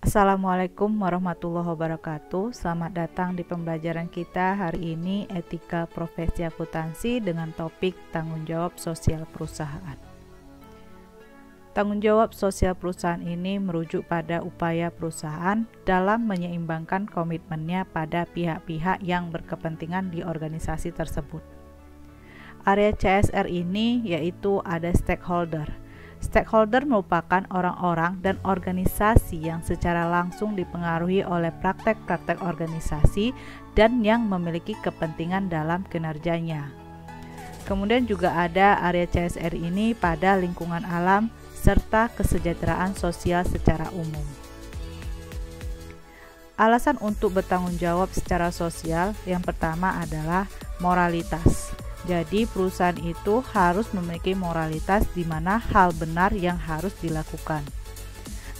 Assalamualaikum warahmatullahi wabarakatuh. Selamat datang di pembelajaran kita hari ini, etika profesi akuntansi dengan topik tanggung jawab sosial perusahaan. Tanggung jawab sosial perusahaan ini merujuk pada upaya perusahaan dalam menyeimbangkan komitmennya pada pihak-pihak yang berkepentingan di organisasi tersebut. Area CSR ini yaitu ada stakeholder. Stakeholder merupakan orang-orang dan organisasi yang secara langsung dipengaruhi oleh praktek-praktek organisasi dan yang memiliki kepentingan dalam kinerjanya. Kemudian juga ada area CSR ini pada lingkungan alam serta kesejahteraan sosial secara umum. Alasan untuk bertanggung jawab secara sosial yang pertama adalah moralitas. Jadi perusahaan itu harus memiliki moralitas di mana hal benar yang harus dilakukan.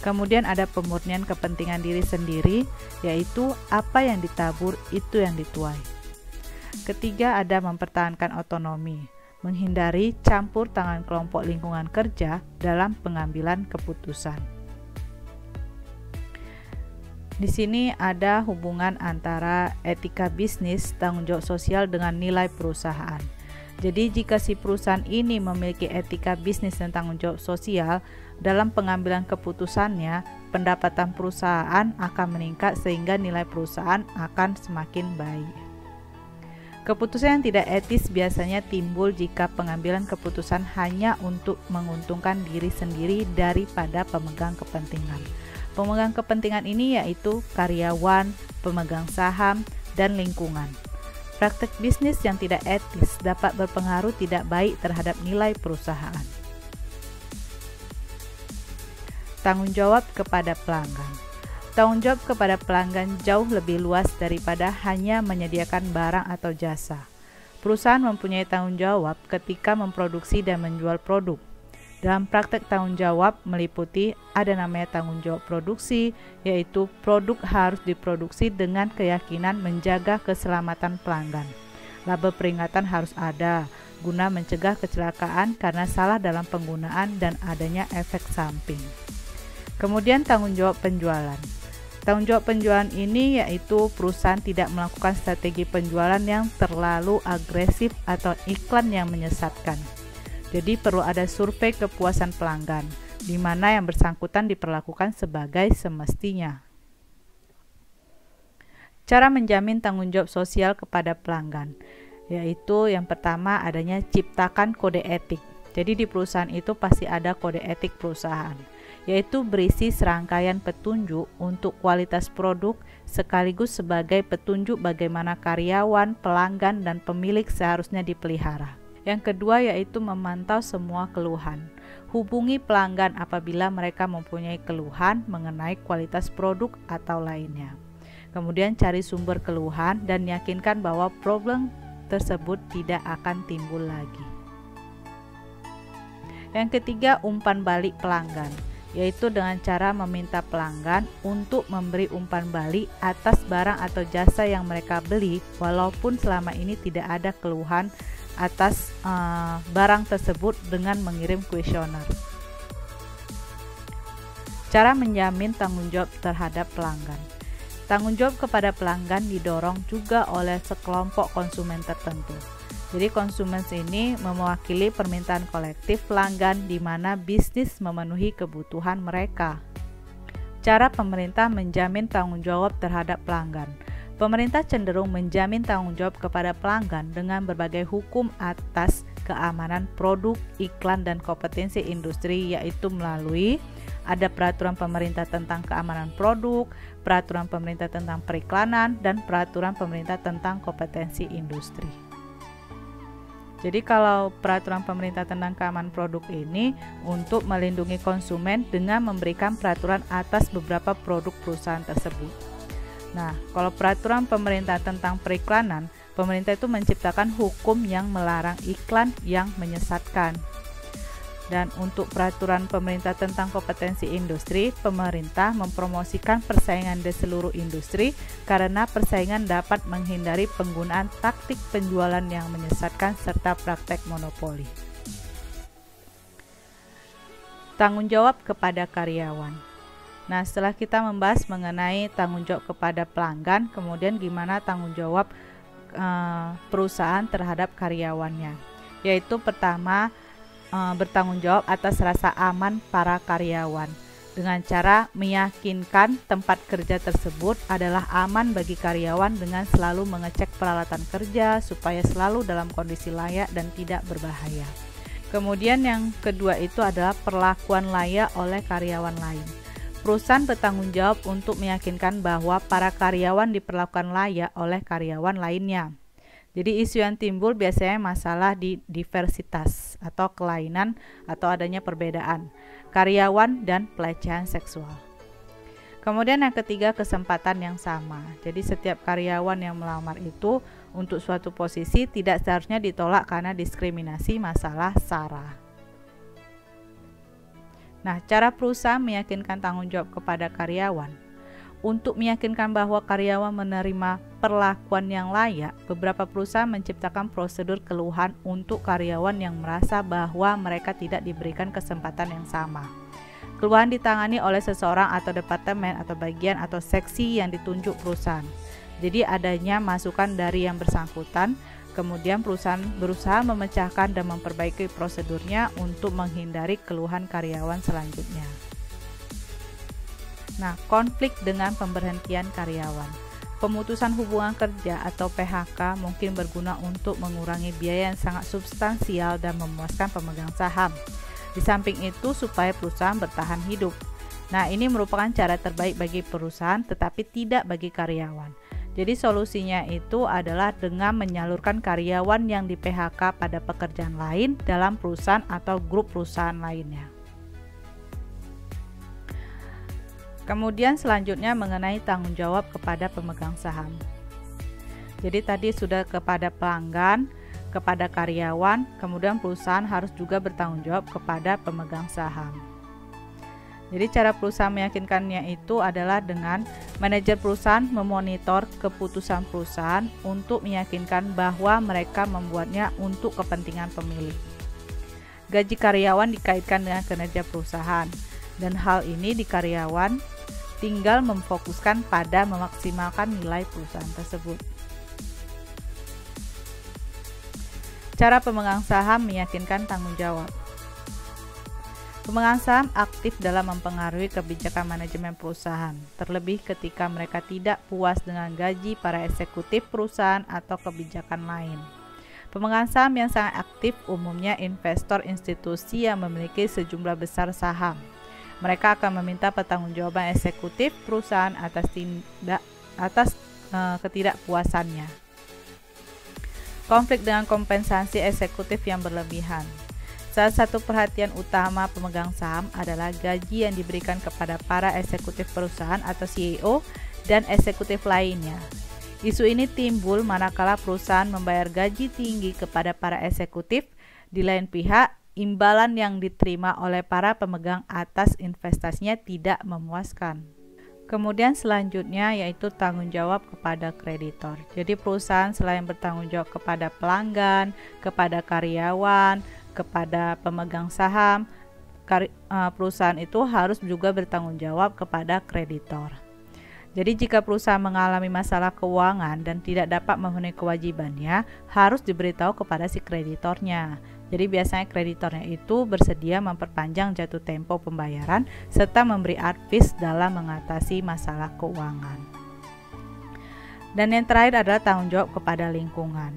Kemudian ada pemurnian kepentingan diri sendiri, yaitu apa yang ditabur itu yang dituai. Ketiga ada mempertahankan otonomi, menghindari campur tangan kelompok lingkungan kerja dalam pengambilan keputusan. Di sini ada hubungan antara etika bisnis, tanggung jawab sosial dengan nilai perusahaan. Jadi jika si perusahaan ini memiliki etika bisnis dan tanggung jawab sosial, dalam pengambilan keputusannya, pendapatan perusahaan akan meningkat sehingga nilai perusahaan akan semakin baik. Keputusan yang tidak etis biasanya timbul jika pengambilan keputusan hanya untuk menguntungkan diri sendiri daripada pemegang kepentingan. Pemegang kepentingan ini yaitu karyawan, pemegang saham, dan lingkungan. Praktek bisnis yang tidak etis dapat berpengaruh tidak baik terhadap nilai perusahaan. Tanggung jawab kepada pelanggan. Tanggung jawab kepada pelanggan jauh lebih luas daripada hanya menyediakan barang atau jasa. Perusahaan mempunyai tanggung jawab ketika memproduksi dan menjual produk. Dalam praktek tanggung jawab meliputi ada namanya tanggung jawab produksi, yaitu produk harus diproduksi dengan keyakinan menjaga keselamatan pelanggan. Label peringatan harus ada, guna mencegah kecelakaan karena salah dalam penggunaan dan adanya efek samping. Kemudian tanggung jawab penjualan. Tanggung jawab penjualan ini yaitu perusahaan tidak melakukan strategi penjualan yang terlalu agresif atau iklan yang menyesatkan. Jadi perlu ada survei kepuasan pelanggan, di mana yang bersangkutan diperlakukan sebagai semestinya. Cara menjamin tanggung jawab sosial kepada pelanggan, yaitu yang pertama adanya ciptakan kode etik. Jadi di perusahaan itu pasti ada kode etik perusahaan, yaitu berisi serangkaian petunjuk untuk kualitas produk sekaligus sebagai petunjuk bagaimana karyawan, pelanggan, dan pemilik seharusnya dipelihara. Yang kedua yaitu memantau semua keluhan. Hubungi pelanggan apabila mereka mempunyai keluhan mengenai kualitas produk atau lainnya. Kemudian cari sumber keluhan dan yakinkan bahwa problem tersebut tidak akan timbul lagi. Yang ketiga, umpan balik pelanggan, yaitu dengan cara meminta pelanggan untuk memberi umpan balik atas barang atau jasa yang mereka beli walaupun selama ini tidak ada keluhan atas barang tersebut dengan mengirim kuesioner. Cara menjamin tanggung jawab terhadap pelanggan. Tanggung jawab kepada pelanggan didorong juga oleh sekelompok konsumen tertentu. Jadi konsumen ini mewakili permintaan kolektif pelanggan di mana bisnis memenuhi kebutuhan mereka. Cara pemerintah menjamin tanggung jawab terhadap pelanggan. Pemerintah cenderung menjamin tanggung jawab kepada pelanggan dengan berbagai hukum atas keamanan produk, iklan, dan kompetensi industri, yaitu melalui ada peraturan pemerintah tentang keamanan produk, peraturan pemerintah tentang periklanan, dan peraturan pemerintah tentang kompetensi industri. Jadi kalau peraturan pemerintah tentang keamanan produk ini untuk melindungi konsumen dengan memberikan peraturan atas beberapa produk perusahaan tersebut. Nah, kalau peraturan pemerintah tentang periklanan, pemerintah itu menciptakan hukum yang melarang iklan yang menyesatkan. Dan untuk peraturan pemerintah tentang kompetensi industri, pemerintah mempromosikan persaingan di seluruh industri karena persaingan dapat menghindari penggunaan taktik penjualan yang menyesatkan serta praktek monopoli. Tanggung jawab kepada karyawan. Nah, setelah kita membahas mengenai tanggung jawab kepada pelanggan, kemudian gimana tanggung jawab perusahaan terhadap karyawannya. Yaitu pertama, bertanggung jawab atas rasa aman para karyawan dengan cara meyakinkan tempat kerja tersebut adalah aman bagi karyawan dengan selalu mengecek peralatan kerja supaya selalu dalam kondisi layak dan tidak berbahaya. Kemudian yang kedua itu adalah perlakuan layak oleh karyawan lain. Perusahaan bertanggung jawab untuk meyakinkan bahwa para karyawan diperlakukan layak oleh karyawan lainnya. Jadi isu yang timbul biasanya masalah di diversitas atau kelainan atau adanya perbedaan karyawan dan pelecehan seksual. Kemudian yang ketiga, kesempatan yang sama. Jadi setiap karyawan yang melamar itu untuk suatu posisi tidak seharusnya ditolak karena diskriminasi masalah SARA. Nah, cara perusahaan meyakinkan tanggung jawab kepada karyawan. Untuk meyakinkan bahwa karyawan menerima perlakuan yang layak, beberapa perusahaan menciptakan prosedur keluhan untuk karyawan yang merasa bahwa mereka tidak diberikan kesempatan yang sama. Keluhan ditangani oleh seseorang atau departemen atau bagian atau seksi yang ditunjuk perusahaan. Jadi adanya masukan dari yang bersangkutan. Kemudian perusahaan berusaha memecahkan dan memperbaiki prosedurnya untuk menghindari keluhan karyawan selanjutnya. Nah, konflik dengan pemberhentian karyawan. Pemutusan hubungan kerja atau PHK mungkin berguna untuk mengurangi biaya yang sangat substansial dan memuaskan pemegang saham. Di samping itu supaya perusahaan bertahan hidup. Nah, ini merupakan cara terbaik bagi perusahaan tetapi tidak bagi karyawan. Jadi solusinya itu adalah dengan menyalurkan karyawan yang di PHK pada pekerjaan lain dalam perusahaan atau grup perusahaan lainnya. Kemudian selanjutnya mengenai tanggung jawab kepada pemegang saham. Jadi tadi sudah kepada pelanggan, kepada karyawan, kemudian perusahaan harus juga bertanggung jawab kepada pemegang saham. Jadi cara perusahaan meyakinkannya itu adalah dengan manajer perusahaan memonitor keputusan perusahaan untuk meyakinkan bahwa mereka membuatnya untuk kepentingan pemilik. Gaji karyawan dikaitkan dengan kinerja perusahaan dan hal ini di karyawan tinggal memfokuskan pada memaksimalkan nilai perusahaan tersebut. Cara pemegang saham meyakinkan tanggung jawab. Pemegang saham aktif dalam mempengaruhi kebijakan manajemen perusahaan, terlebih ketika mereka tidak puas dengan gaji para eksekutif perusahaan atau kebijakan lain. Pemegang saham yang sangat aktif umumnya investor institusi yang memiliki sejumlah besar saham. Mereka akan meminta pertanggungjawaban eksekutif perusahaan atas ketidakpuasannya. Konflik dengan kompensasi eksekutif yang berlebihan. Salah satu perhatian utama pemegang saham adalah gaji yang diberikan kepada para eksekutif perusahaan atau CEO dan eksekutif lainnya. Isu ini timbul manakala perusahaan membayar gaji tinggi kepada para eksekutif, di lain pihak imbalan yang diterima oleh para pemegang atas investasinya tidak memuaskan. Kemudian selanjutnya yaitu tanggung jawab kepada kreditor. Jadi perusahaan selain bertanggung jawab kepada pelanggan, kepada karyawan, kepada pemegang saham, perusahaan itu harus juga bertanggung jawab kepada kreditor. Jadi jika perusahaan mengalami masalah keuangan dan tidak dapat memenuhi kewajibannya, harus diberitahu kepada si kreditornya. Jadi biasanya kreditornya itu bersedia memperpanjang jatuh tempo pembayaran serta memberi advies dalam mengatasi masalah keuangan. Dan yang terakhir adalah tanggung jawab kepada lingkungan.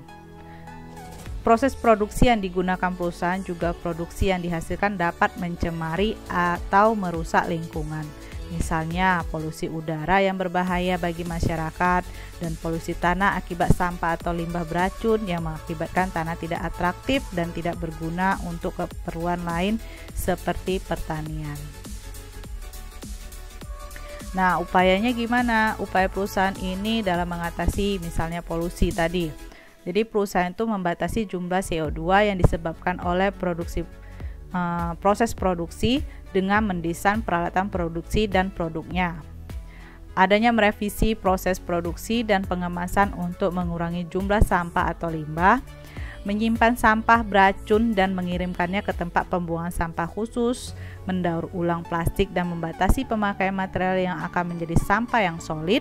Proses produksi yang digunakan perusahaan juga produksi yang dihasilkan dapat mencemari atau merusak lingkungan. Misalnya polusi udara yang berbahaya bagi masyarakat dan polusi tanah akibat sampah atau limbah beracun yang mengakibatkan tanah tidak atraktif dan tidak berguna untuk keperluan lain seperti pertanian. Nah, upayanya gimana? Upaya perusahaan ini dalam mengatasi misalnya polusi tadi. Jadi perusahaan itu membatasi jumlah CO2 yang disebabkan oleh proses produksi dengan mendesain peralatan produksi dan produknya. Adanya merevisi proses produksi dan pengemasan untuk mengurangi jumlah sampah atau limbah, menyimpan sampah beracun dan mengirimkannya ke tempat pembuangan sampah khusus, mendaur ulang plastik dan membatasi pemakaian material yang akan menjadi sampah yang solid,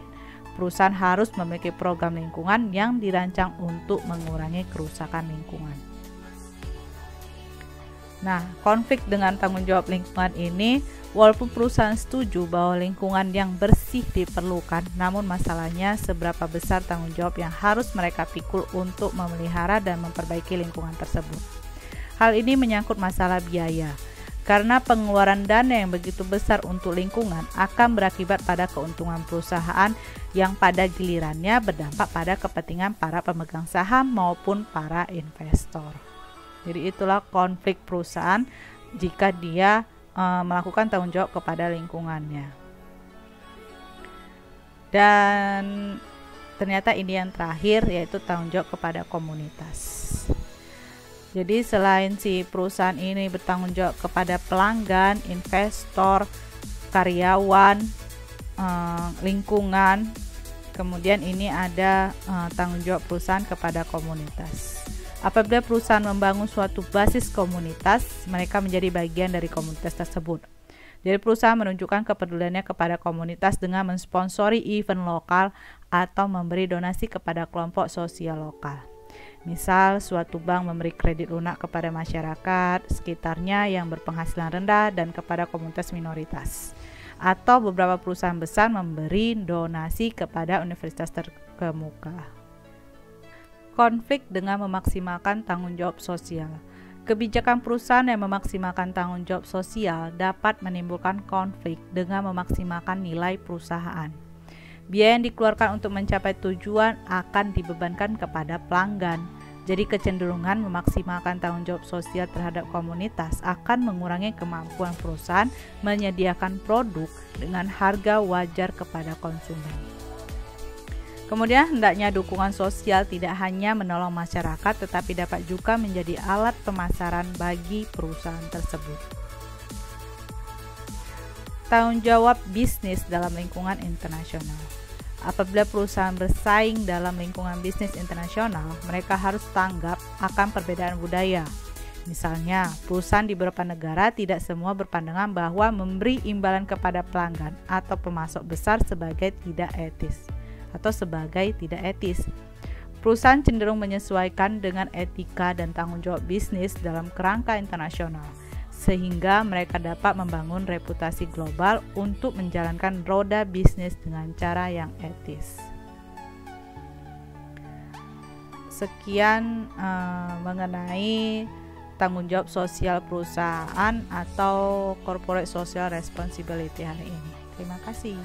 perusahaan harus memiliki program lingkungan yang dirancang untuk mengurangi kerusakan lingkungan. Nah, konflik dengan tanggung jawab lingkungan ini, walaupun perusahaan setuju bahwa lingkungan yang bersih diperlukan, namun masalahnya seberapa besar tanggung jawab yang harus mereka pikul untuk memelihara dan memperbaiki lingkungan tersebut. Hal ini menyangkut masalah biaya, karena pengeluaran dana yang begitu besar untuk lingkungan akan berakibat pada keuntungan perusahaan yang pada gilirannya berdampak pada kepentingan para pemegang saham maupun para investor. Jadi itulah konflik perusahaan jika dia melakukan tanggung jawab kepada lingkungannya. Dan ternyata ini yang terakhir, yaitu tanggung jawab kepada komunitas. Jadi selain si perusahaan ini bertanggung jawab kepada pelanggan, investor, karyawan, lingkungan, kemudian ini ada tanggung jawab perusahaan kepada komunitas. Apabila perusahaan membangun suatu basis komunitas, mereka menjadi bagian dari komunitas tersebut. Jadi perusahaan menunjukkan kepeduliannya kepada komunitas dengan mensponsori event lokal atau memberi donasi kepada kelompok sosial lokal. Misal, suatu bank memberi kredit lunak kepada masyarakat sekitarnya yang berpenghasilan rendah dan kepada komunitas minoritas. Atau beberapa perusahaan besar memberi donasi kepada universitas terkemuka. Konflik dengan memaksimalkan tanggung jawab sosial. Kebijakan perusahaan yang memaksimalkan tanggung jawab sosial dapat menimbulkan konflik dengan memaksimalkan nilai perusahaan. Biaya yang dikeluarkan untuk mencapai tujuan akan dibebankan kepada pelanggan. Jadi kecenderungan memaksimalkan tanggung jawab sosial terhadap komunitas akan mengurangi kemampuan perusahaan menyediakan produk dengan harga wajar kepada konsumen. Kemudian hendaknya dukungan sosial tidak hanya menolong masyarakat tetapi dapat juga menjadi alat pemasaran bagi perusahaan tersebut. Tanggung jawab bisnis dalam lingkungan internasional. Apabila perusahaan bersaing dalam lingkungan bisnis internasional, mereka harus tanggap akan perbedaan budaya. Misalnya, perusahaan di beberapa negara tidak semua berpandangan bahwa memberi imbalan kepada pelanggan atau pemasok besar sebagai tidak etis. Perusahaan cenderung menyesuaikan dengan etika dan tanggung jawab bisnis dalam kerangka internasional, sehingga mereka dapat membangun reputasi global untuk menjalankan roda bisnis dengan cara yang etis. Sekian mengenai tanggung jawab sosial perusahaan atau corporate social responsibility hari ini. Terima kasih.